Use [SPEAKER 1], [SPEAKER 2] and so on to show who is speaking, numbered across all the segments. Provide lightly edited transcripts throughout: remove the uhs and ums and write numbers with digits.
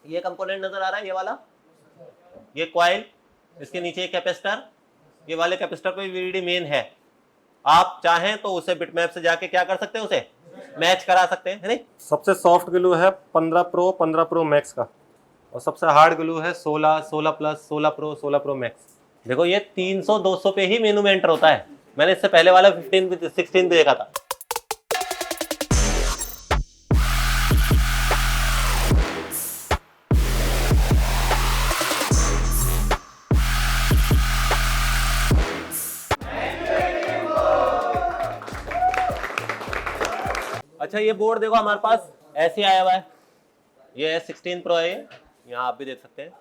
[SPEAKER 1] ये कंपोनेंट नजर आ रहा है, ये वाला, ये कॉइल, इसके नीचे एक कैपेसिटर, ये वाले कैपेसिटर पे VDD मेन है। आप चाहें तो उसे बिटमैप से जाके क्या कर सकते हैं, उसे मैच करा सकते हैं, है नहीं।
[SPEAKER 2] सबसे सॉफ्ट ग्लू है 15 प्रो 15 प्रो मैक्स का, और सबसे हार्ड ग्लू है 16 16 प्लस 16 प्रो 16 प्रो मैक्स।
[SPEAKER 1] देखो ये 300 200 पे ही मेनू में एंटर होता है। मैंने इससे पहले वाला 15 16 भी देखा था। अच्छा ये बोर्ड देखो हमारे पास ऐसे आया हुआ है, ये 16 प्रो है, यहाँ आप भी देख सकते हैं।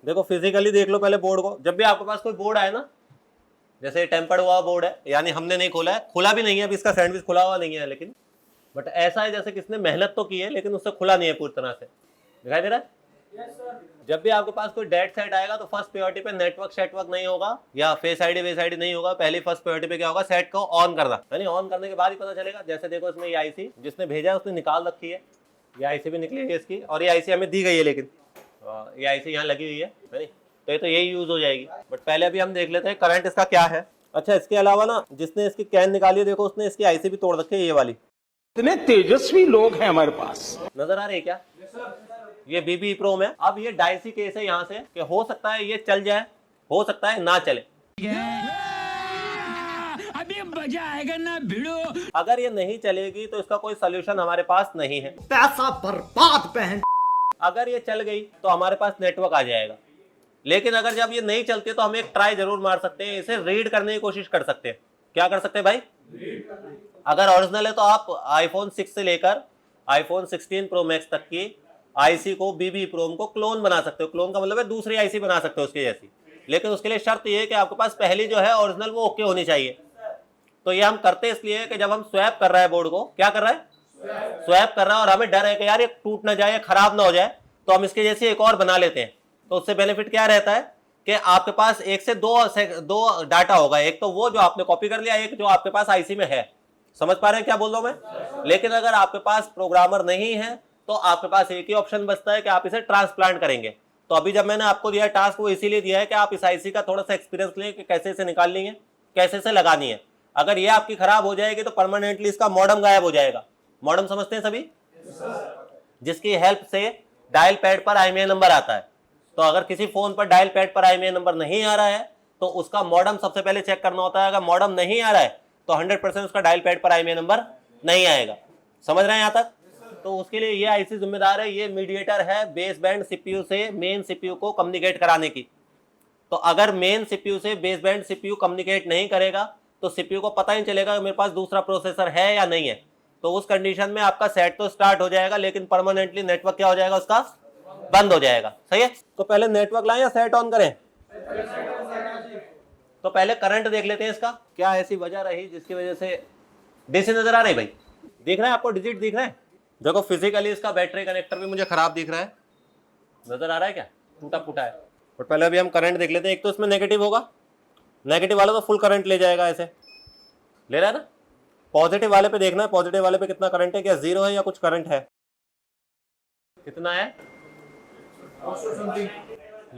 [SPEAKER 1] देखो फिजिकली देख लो पहले बोर्ड को। जब भी आपके पास कोई बोर्ड आए ना, जैसे टेम्पर्ड हुआ बोर्ड है, यानी हमने नहीं खोला है, खुला भी नहीं है अभी, इसका सैंडविच खुला हुआ नहीं है, लेकिन बट ऐसा है जैसे किसने मेहनत तो की है लेकिन उससे खुला नहीं है पूरी तरह से। दिखाई दे रहा है? जब भी आपके पास कोई डेड सेट आएगा तो फर्स्ट प्रायोरिटी पे नेटवर्क शेटवर्क नहीं होगा या फेस आईडी वेस आईडी नहीं होगा। पहली फर्स्ट प्रायोरिटी पे क्या होगा, सेट को ऑन करना, यानी ऑन करने के बाद ही पता चलेगा। जैसे देखो इसमें ये आईसी जिसने भेजा है उसने निकाल रखी है, ये आईसी भी निकली है इसकी, और ये आईसी हमें दी गई है, लेकिन ये आईसी यहाँ लगी हुई है नहीं, तो ये तो यही यूज हो जाएगी। बट पहले अभी हम देख लेते हैं करंट इसका क्या है। अच्छा इसके अलावा ना जिसने इसकी कैन निकाली है देखो उसने इसकी आईसी भी तोड़ रखी है, ये वाली।
[SPEAKER 3] इतने तेजस्वी लोग हैं हमारे पास।
[SPEAKER 1] नजर आ रही है क्या? ये बीबी प्रो में अब ये डाइसी केस है यहाँ से कि हो सकता है ये चल जाए, हो सकता है ना चले।
[SPEAKER 4] अभी मजा आएगा ना भिड़ो।
[SPEAKER 1] अगर ये नहीं चलेगी तो इसका कोई सोल्यूशन हमारे पास नहीं है,
[SPEAKER 5] पैसा बर्बाद पहन।
[SPEAKER 1] अगर ये चल गई तो हमारे पास नेटवर्क आ जाएगा। लेकिन अगर जब ये नहीं चलती तो हम एक ट्राई जरूर मार सकते हैं, इसे रीड करने की कोशिश कर सकते हैं। क्या कर सकते हैं भाई? अगर ओरिजिनल है तो आप आईफोन 6 से लेकर आईफोन 16 प्रो मैक्स तक की आईसी को बीबी प्रोम को क्लोन बना सकते हो। क्लोन का मतलब है दूसरी आईसी बना सकते हो उसके जैसी, लेकिन उसके लिए शर्त ये है कि आपके पास पहली जो है ओरिजिनल वो ओके होनी चाहिए। तो ये हम करते इसलिए कि जब हम स्वैप कर रहा है बोर्ड को, क्या कर रहा है, स्वैप कर रहा है, और हमें डर है कि यार ये टूट ना जाए, खराब ना हो जाए, तो हम इसके जैसे एक और बना लेते हैं। तो उससे बेनिफिट क्या रहता है कि आपके पास एक से दो डाटा होगा, एक तो वो जो आपने कॉपी कर लिया, एक जो आपके पास आईसी में है। समझ पा रहे हैं क्या बोल रहा हूं मैं? लेकिन अगर आपके पास प्रोग्रामर नहीं है तो आपके पास एक ही ऑप्शन बचता है कि आप इसे ट्रांसप्लांट करेंगे। तो अभी जब मैंने आपको दिया टास्क वो इसीलिए दिया है कि आप इस आईसी का थोड़ा सा एक्सपीरियंस लें कि कैसे इसे निकालनी है, कैसे इसे लगानी है। अगर ये आपकी खराब हो जाएगी तो परमानेंटली इसका मॉडम गायब हो जाएगा। मॉडम समझते हैं सभी? जिसकी हेल्प से डायल पैड पर IMEI नंबर आता है। तो अगर किसी फोन पर डायल पैड पर IMEI नंबर नहीं आ रहा है तो उसका मॉडम सबसे पहले चेक करना होता है। अगर मॉडम नहीं आ रहा है तो 100% उसका डायल पैड पर IMEI नंबर नहीं आएगा। समझ रहे हैं यहाँ तक? तो उसके लिए ये आईसी जिम्मेदार है, ये मीडिएटर है बेस बैंड सीपीयू से मेन सीपीयू को कम्युनिकेट कराने की। तो अगर मेन सीपीयू से बेस बैंड सीपीयू कम्युनिकेट नहीं करेगा तो सीपीयू को पता ही चलेगा कि मेरे पास दूसरा प्रोसेसर है या नहीं है। तो उस कंडीशन में आपका सेट तो स्टार्ट हो जाएगा लेकिन परमानेंटली नेटवर्क क्या हो जाएगा, उसका बंद हो जाएगा। सही है? तो पहले नेटवर्क लाएं या सेट ऑन करें? तो पहले करंट देख लेते हैं इसका, क्या ऐसी वजह रही जिसकी वजह से डीसी नजर आ रही भाई? दिख रहा है आपको? डिजिट दिख रहा है? देखो फिजिकली इसका बैटरी कनेक्टर भी मुझे खराब दिख रहा है, नजर आ रहा है क्या? टूटा फूटा है। और पहले अभी हम करंट देख लेते हैं। एक तो इसमें नेगेटिव होगा, नेगेटिव वाला तो फुल करंट ले जाएगा, ऐसे ले रहा है ना। पॉजिटिव वाले पे देखना है, पॉजिटिव वाले पे कितना करंट है, क्या जीरो है या कुछ करंट है। कितना है?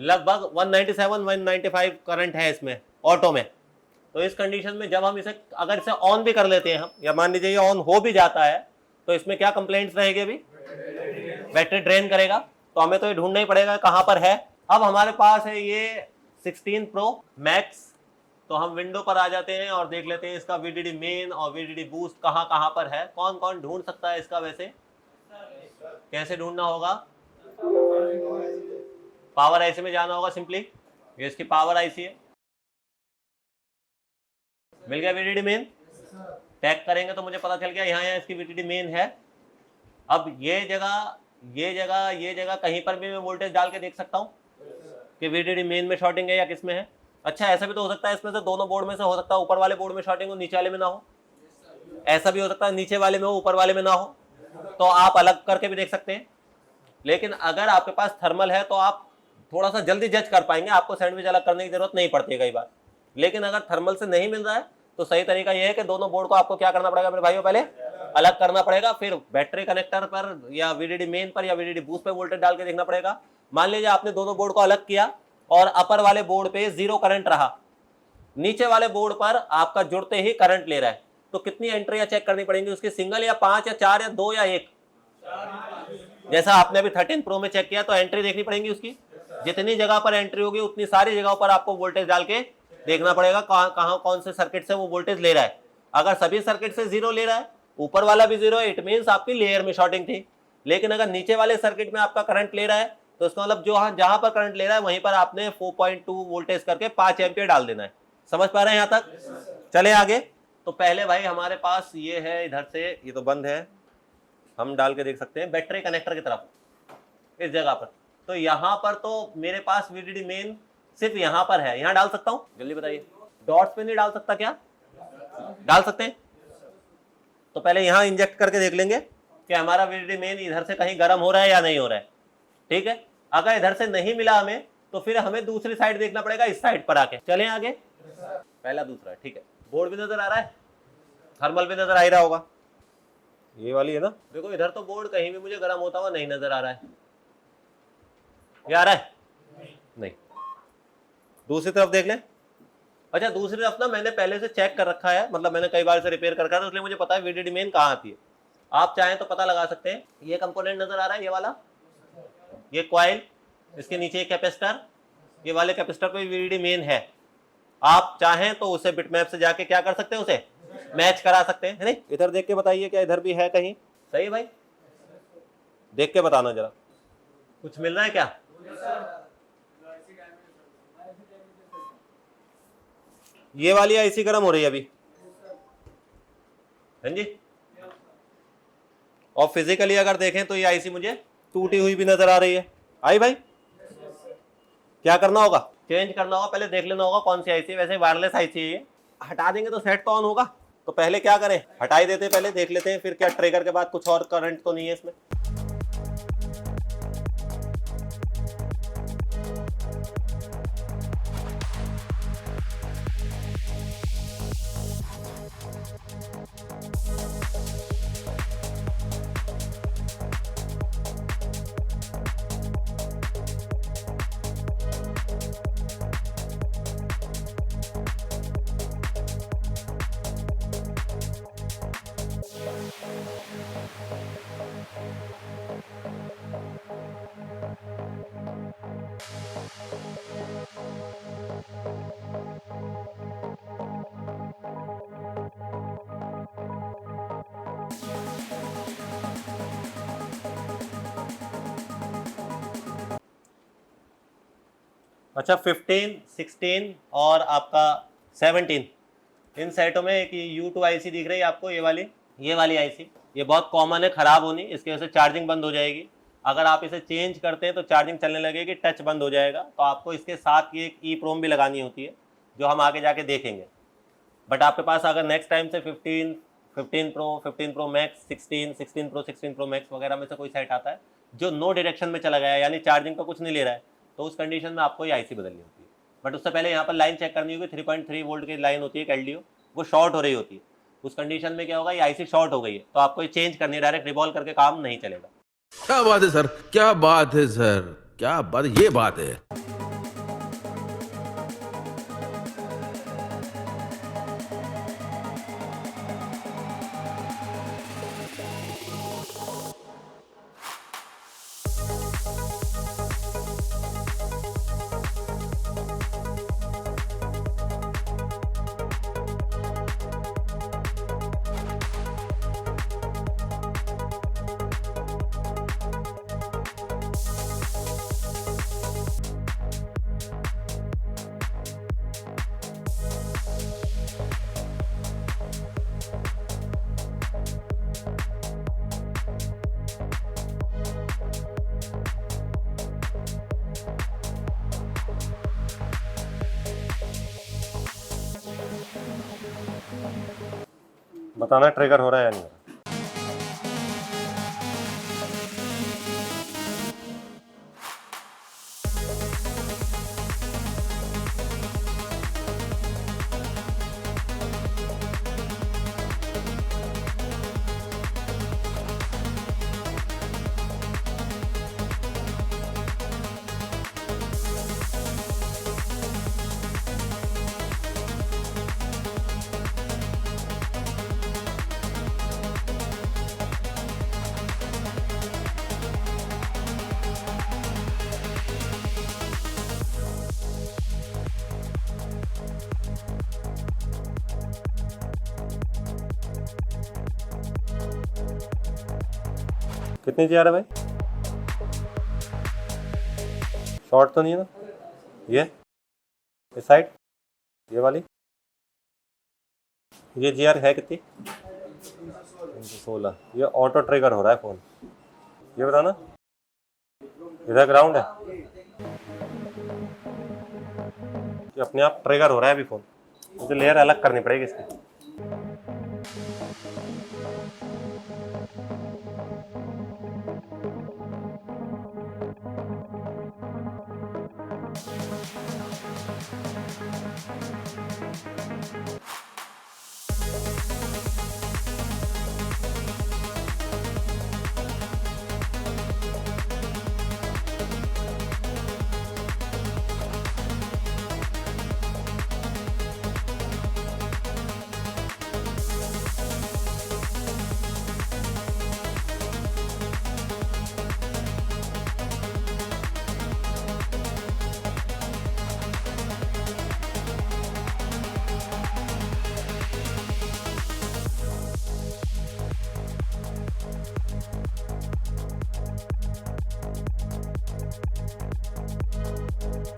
[SPEAKER 1] लगभग 197 195 करंट है इसमें ऑटो में। तो इस कंडीशन में जब हम इसे अगर इसे ऑन भी कर लेते हैं हम, या मान लीजिए ये ऑन हो भी जाता है, तो इसमें क्या कंप्लेंट्स रहेगी? अभी बैटरी ड्रेन करेगा। तो हमें तो ये ढूंढना ही पड़ेगा कहां पर है। अब हमारे पास है ये 16 प्रो मैक्स, तो हम विंडो पर आ जाते हैं और देख लेते हैं इसका VDD मेन और VDD बूस्ट कहां कहां पर है। कौन कौन ढूंढ सकता है इसका? वैसे कैसे ढूंढना होगा? पावर आईसी में जाना होगा सिंपली। ये इसकी पावर आईसी है, मिल गया VDD मेन। टैग करेंगे तो मुझे पता चल गया यहाँ इसकी VDD मेन है। अब ये जगह कहीं पर भी मैं वोल्टेज डाल के देख सकता हूँ कि VDD मेन में शॉर्टिंग है या किस में है। अच्छा ऐसा भी तो हो सकता है इसमें से दोनों बोर्ड में से हो सकता है ऊपर वाले बोर्ड में शॉर्टिंग हो, नीचे वाले में ना हो। ऐसा भी हो सकता है नीचे वाले में हो, ऊपर वाले में ना हो। तो आप अलग करके भी देख सकते हैं। लेकिन अगर आपके पास थर्मल है तो आप थोड़ा सा जल्दी जज कर पाएंगे, आपको सैंडविच अलग करने की जरूरत नहीं पड़ती है कई बार। लेकिन अगर थर्मल से नहीं मिल रहा है तो सही तरीका यह है कि दोनों बोर्ड को आपको क्या करना पड़ेगा मेरे भाइयों? पहले अलग करना पड़ेगा, फिर बैटरी कनेक्टर पर या वीडीडी मेन पर या वीडीडी बूस्ट पे वोल्टेज डाल के देखना पड़ेगा। मान लीजिए आपने दोनों बोर्ड को अलग किया और अपर वाले बोर्ड पे 0 करंट रहा, नीचे वाले बोर्ड पर आपका जुड़ते ही करंट ले रहा है, तो कितनी एंट्रियां चेक करनी पड़ेंगी उसकी, सिंगल या 5 या 4 या 2 या 1? जैसा आपने अभी 13 प्रो में चेक किया तो एंट्री देखनी पड़ेगी उसकी, जितनी जगह पर एंट्री होगी उतनी सारी जगहों पर आपको वोल्टेज डाल के देखना पड़ेगा कहां कौन से सर्किट से वो वोल्टेज ले रहा है। अगर सभी सर्किट से 0 ले रहा है, ऊपर वाला भी 0 है, इट मींस आपकी लेयर में शॉर्टिंग थी। लेकिन अगर नीचे वाले सर्किट में आपका करंट ले रहा है तो इसका मतलब जो जहां पर करंट ले रहा है वहीं पर आपने 4.2 वोल्टेज करके 5 एम्पियर डाल देना है। समझ पा रहे हैं यहां तक? चले आगे। तो पहले भाई हमारे पास ये है, इधर से ये तो बंद है, हम डाल के देख सकते हैं बैटरी कनेक्टर की तरफ इस जगह पर। तो यहाँ पर तो मेरे पास वीडीडी मेन सिर्फ यहाँ पर है, यहाँ डाल सकता हूँ? जल्दी बताइए। डॉट्स पे नहीं डाल सकता क्या? डाल सकते हैं। तो पहले यहाँ इंजेक्ट करके देख लेंगे कि हमारा वीडीडी मेन इधर से कहीं गर्म हो रहा है या नहीं हो रहा है। ठीक है, अगर इधर से नहीं मिला हमें तो फिर हमें दूसरी साइड देखना पड़ेगा, इस साइड पर आके। चलें आगे। पहला दूसरा, ठीक है। बोर्ड भी नजर आ रहा है, थर्मल भी नजर आ ही रहा होगा, ये वाली है ना। देखो इधर तो बोर्ड कहीं भी मुझे गर्म होता हुआ नहीं नजर आ रहा है, ये आ रहा है? नहीं। दूसरी तरफ देख लें। अच्छा, दूसरी तरफ ना मैंने पहले से चेक कर रखा है, मतलब मैंने कई बार से रिपेयर कर रखा है, इसलिए मुझे पता है वीडीडी मेन कहाँ आती है। आप चाहें तो पता लगा सकते हैं। ये कंपोनेंट नजर आ रहा है, ये वाला, ये कॉइल, इसके नीचे एक कैपेसिटर, ये वाले कैपेसिटर पे वीडीडी मेन है। आप चाहें तो उसे बिटमैप से जाके क्या कर सकते हैं, उसे मैच करा सकते हैं, है नहीं? इधर देख के बताइए क्या इधर भी है कहीं? सही भाई, देख के बताना जरा, कुछ मिल रहा है क्या? ये वाली आईसी गर्म हो रही है अभी, हैं जी? और फिजिकली अगर देखें तो ये आईसी मुझे टूटी हुई भी नजर आ रही है। आई भाई, क्या करना होगा? चेंज करना होगा, पहले देख लेना होगा कौन सी आईसी। वैसे वायरलेस आईसी है ये, हटा देंगे तो सेट तो ऑन होगा। तो पहले क्या करें, हटाई देते हैं, पहले देख लेते हैं फिर क्या ट्रिगर के बाद कुछ और करंट तो नहीं है इसमें। अच्छा, 15, 16 और आपका 17, इन सेटों में एक U2 आईसी दिख रही है आपको, ये वाली आईसी, ये बहुत कॉमन है खराब होनी, इसकी वजह से चार्जिंग बंद हो जाएगी। अगर आप इसे चेंज करते हैं तो चार्जिंग चलने लगेगी, टच बंद हो जाएगा। तो आपको इसके साथ ये एक EEPROM भी लगानी होती है, जो हम आगे जाके देखेंगे। बट आपके पास अगर नेक्स्ट टाइम से 15, 15 pro, 15 pro max, 16, 16 pro, 16 pro max वगैरह में से कोई सेट आता है जो नो डायरेक्शन में चला गया है, यानी चार्जिंग का कुछ नहीं ले रहा है, तो उस कंडीशन में आपको ये आईसी बदलनी होती है। बट उससे पहले यहाँ पर लाइन चेक करनी होगी। 3.3 वोल्ट की लाइन होती है, एक LDO, वो शॉर्ट हो रही होती है। उस कंडीशन में क्या होगा, ये आईसी शॉर्ट हो गई है, तो आपको ये चेंज करनी है, डायरेक्ट रिवॉल्व करके काम नहीं चलेगा।
[SPEAKER 6] क्या बात है सर, क्या बात है सर, क्या बात, ये बात है।
[SPEAKER 2] बताना ट्रिगर हो रहा है या नहीं हो रहा। कितनी जी आ रहा है भाई? शॉर्ट तो नहीं है ना? ये इस साइड, ये वाली, ये जीआर है कितनी? 16। ये ऑटो ट्रिगर हो रहा है फ़ोन, ये बता ना। इधर ग्राउंड है, ये अपने आप ट्रिगर हो रहा है अभी फ़ोन। मुझे लेयर अलग करनी पड़ेगी इसकी।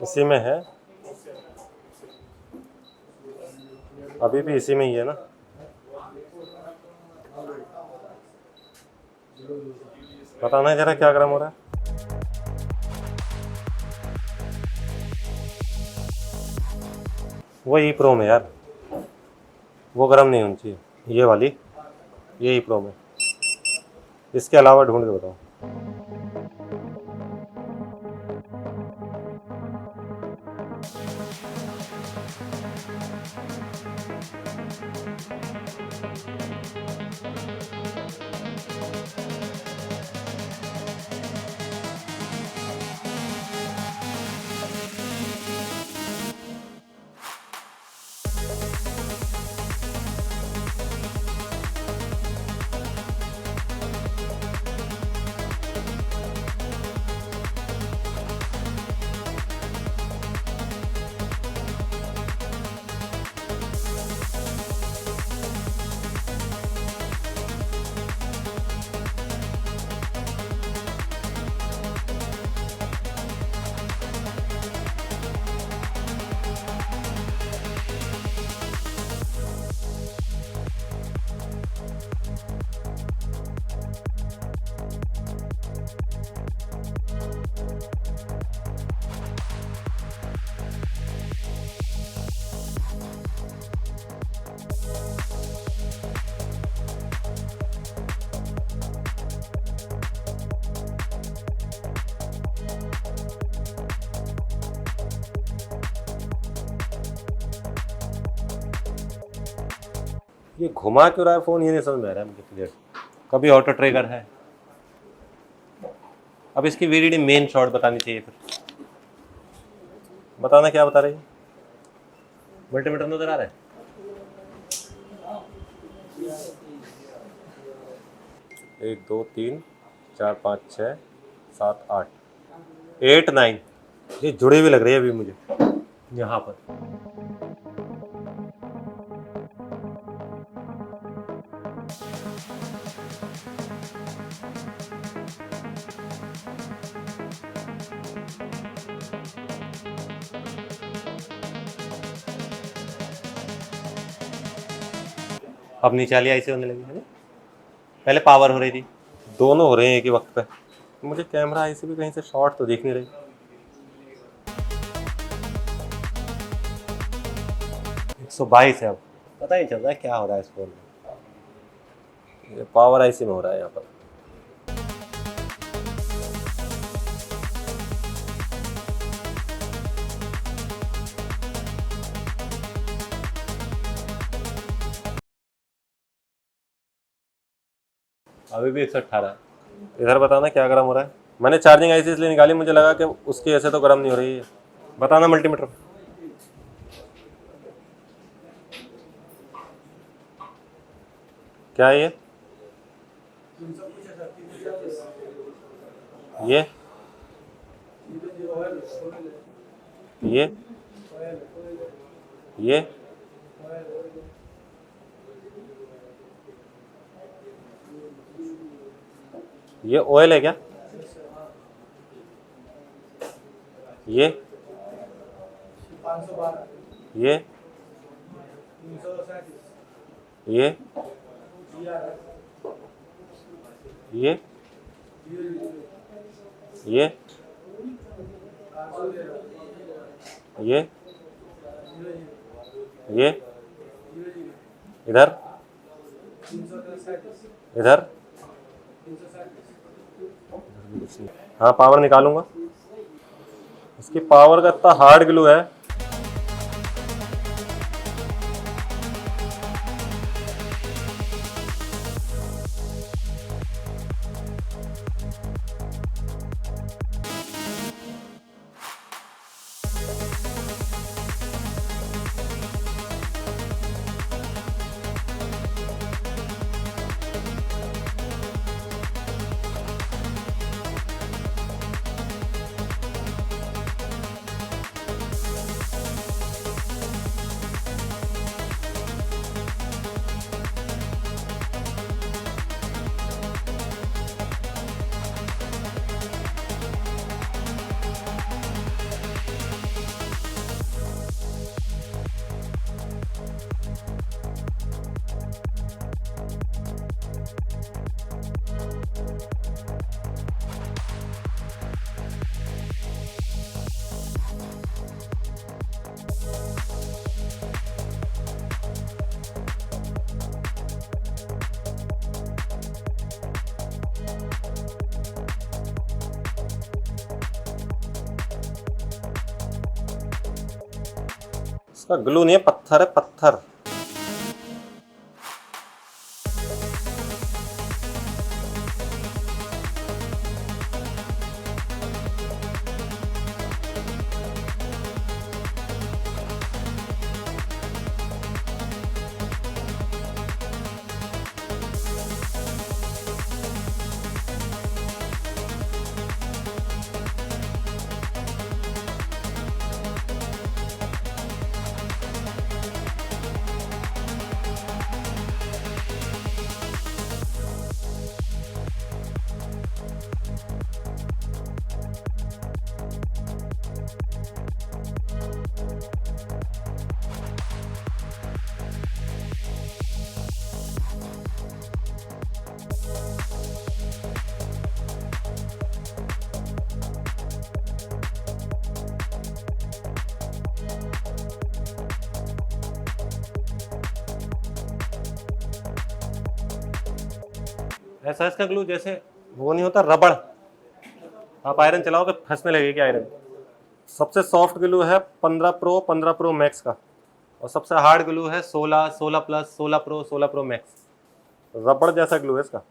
[SPEAKER 2] इसी में है, अभी भी इसी में ही है ना। बताना है जरा क्या गर्म हो रहा है। वो ई प्रो में यार, वो गर्म नहीं होनी चाहिए, ये वाली, ये ई प्रो में। इसके अलावा ढूंढ के बताओ। ये घुमा क्यों रहा है फ़ोन, ये नहीं समझ में आ रहा है मुझे क्लियर। कभी ऑटो ट्रिगर है। अब इसकी वीडीडी मेन शॉट बतानी चाहिए फिर। बताना क्या बता रही है। मल्टीमीटर नजर आ रहा है? एक 2 3 4 5 6 7 8 8 9, ये जुड़ी हुई लग रही है अभी मुझे यहाँ पर। अब नीचे वाली ऐसे होने लगी है ना, पहले पावर हो रही थी। दोनों हो रहे हैं एक ही वक्त पे। मुझे कैमरा ऐसे भी कहीं से शॉर्ट तो दिख नहीं रही। 122 है, अब पता ही चल रहा है क्या हो रहा है इस फोन में। ये पावर ऐसे में हो रहा है यहाँ पर। अभी भी 118 है। इधर बताना क्या गर्म हो रहा है। मैंने चार्जिंग ऐसे इसलिए निकाली, मुझे लगा कि उसकी ऐसे तो गर्म नहीं हो रही है। बताना मल्टीमीटर। क्या है ये? ये ये ये ऑयल है क्या? ये ये ये ये ये इधर इधर। हाँ पावर निकालूंगा। इसकी पावर का इतना हार्ड ग्लू है। इसका ग्लू नहीं है, पत्थर है, पत्थर। ऐसा इसका ग्लू जैसे वो नहीं होता रबड़, आप आयरन चलाओगे फंसने लगेगी आयरन। सबसे सॉफ्ट ग्लू है 15 प्रो मैक्स का, और सबसे हार्ड ग्लू है 16 प्लस, 16 प्रो मैक्स। रबड़ जैसा ग्लू है इसका।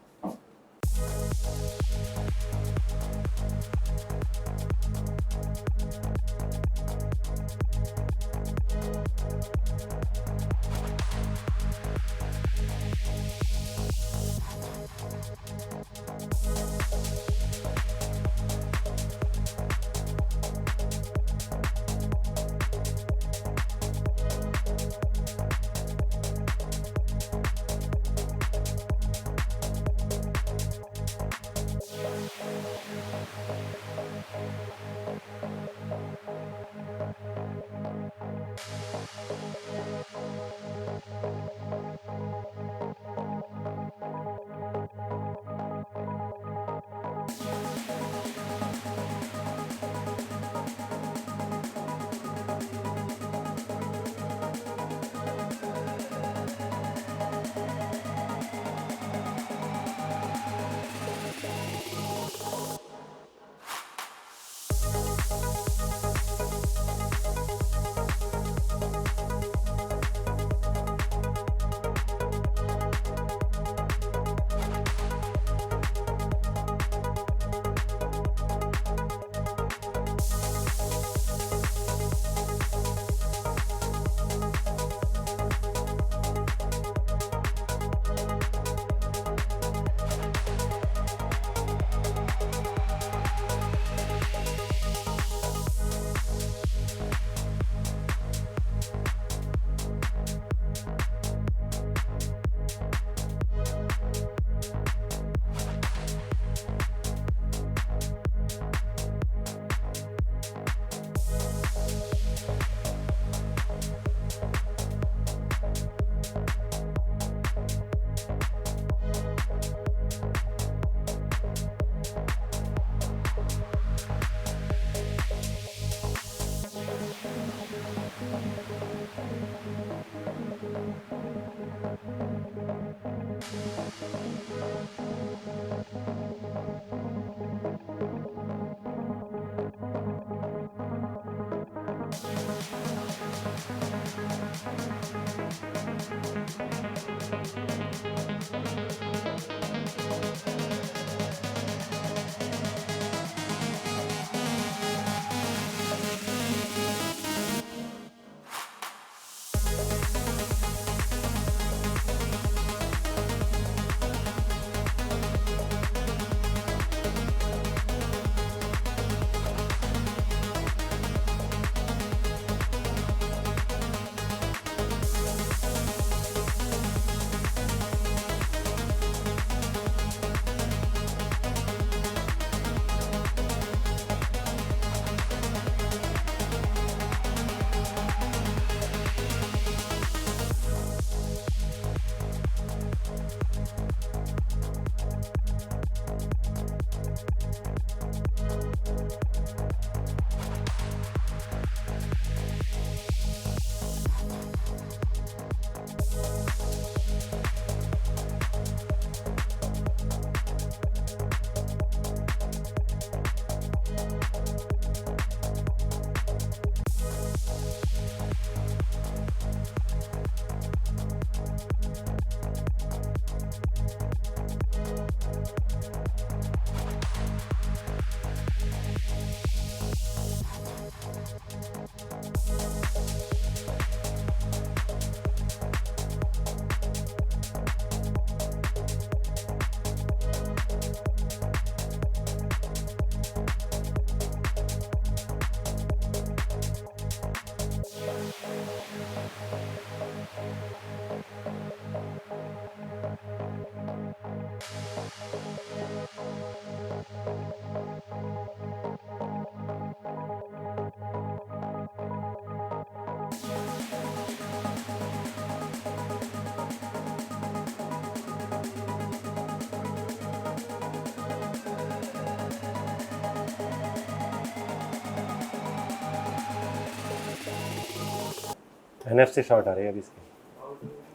[SPEAKER 2] NFC शॉट आ रही है अभी इसकी,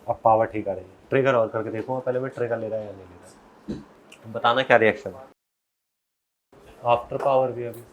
[SPEAKER 2] अब पावर ठीक आ रही है। ट्रिगर ऑन करके देखूंगा पहले मैं, ट्रिगर ले रहा है या नहीं ले रहा।
[SPEAKER 1] बताना क्या रिएक्शन है।
[SPEAKER 2] आफ्टर पावर भी अभी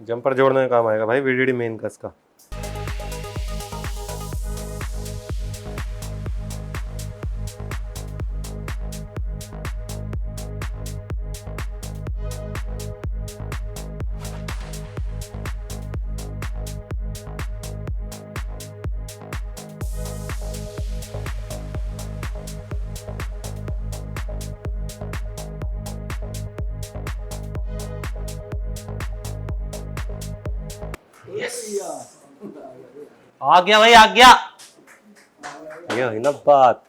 [SPEAKER 2] जंपर जोड़ने में काम आएगा भाई, VDD मेन का इसका।
[SPEAKER 1] आ गया भाई, आ गया।
[SPEAKER 2] ये हुई ना बात।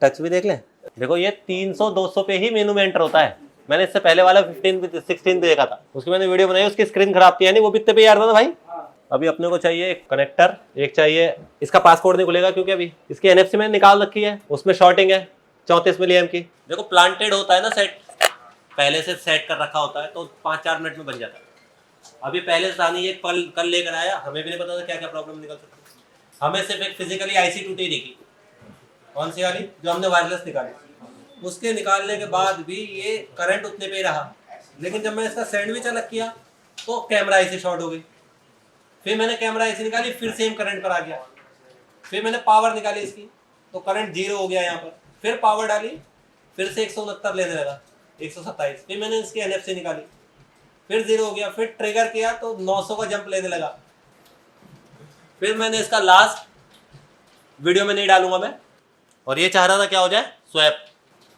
[SPEAKER 1] टच भी देख लें। देखो ये 300-200 पे ही मेनू में एंटर होता है। मैंने इससे पहले वाला 16 पे देखा था, उसकी मैंने वीडियो बनाई, उसकी स्क्रीन खराब थी, यानी वो भी इतने पे यार था भाई। अभी अपने को चाहिए एक कनेक्टर, एक चाहिए, इसका पासकोड नहीं खुलेगा क्योंकि अभी इसकी NFC मैंने निकाल रखी है, उसमें शॉर्टिंग है 34 मिली एम की। देखो प्लांटेड होता है ना सेट, पहले से सेट कर रखा होता है तो 5-4 मिनट में बन जाता है। अभी पहले से आनी ये कल लेकर आया, हमें भी नहीं पता था क्या क्या प्रॉब्लम निकल सकती है। हमें सिर्फ एक फिजिकली IC टूटी दिखी, कौन सी वाली जो हमने वायरलेस निकाली, उसके निकालने के बाद भी ये करंट उतने पे रहा। लेकिन जब मैंने इसका सैंडविच अलग किया तो कैमरा IC शॉर्ट हो गई, फिर मैंने कैमरा IC निकाली, फिर सेम करंट पर आ गया। फिर मैंने पावर निकाली इसकी तो करंट 0 हो गया यहाँ पर, फिर पावर डाली, फिर से 169 लेने लगा, 127। फिर मैंने इसकी NFC निकाली, फिर 0 हो गया, फिर ट्रिगर किया तो 900 का जंप लेने लगा। फिर मैंने इसका लास्ट वीडियो में नहीं डालूंगा मैं, और ये चाह रहा था क्या हो जाए, स्वैप।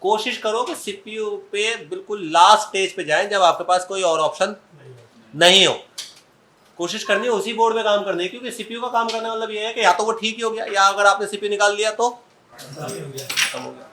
[SPEAKER 1] कोशिश करो कि CPU पे बिल्कुल लास्ट स्टेज पे जाए जब आपके पास कोई और ऑप्शन नहीं हो। कोशिश करनी है उसी बोर्ड पे काम करनी है, क्योंकि CPU का काम करने का मतलब ये है कि या तो वो ठीक ही हो गया, या अगर आपने CPU निकाल लिया तो खत्म हो गया।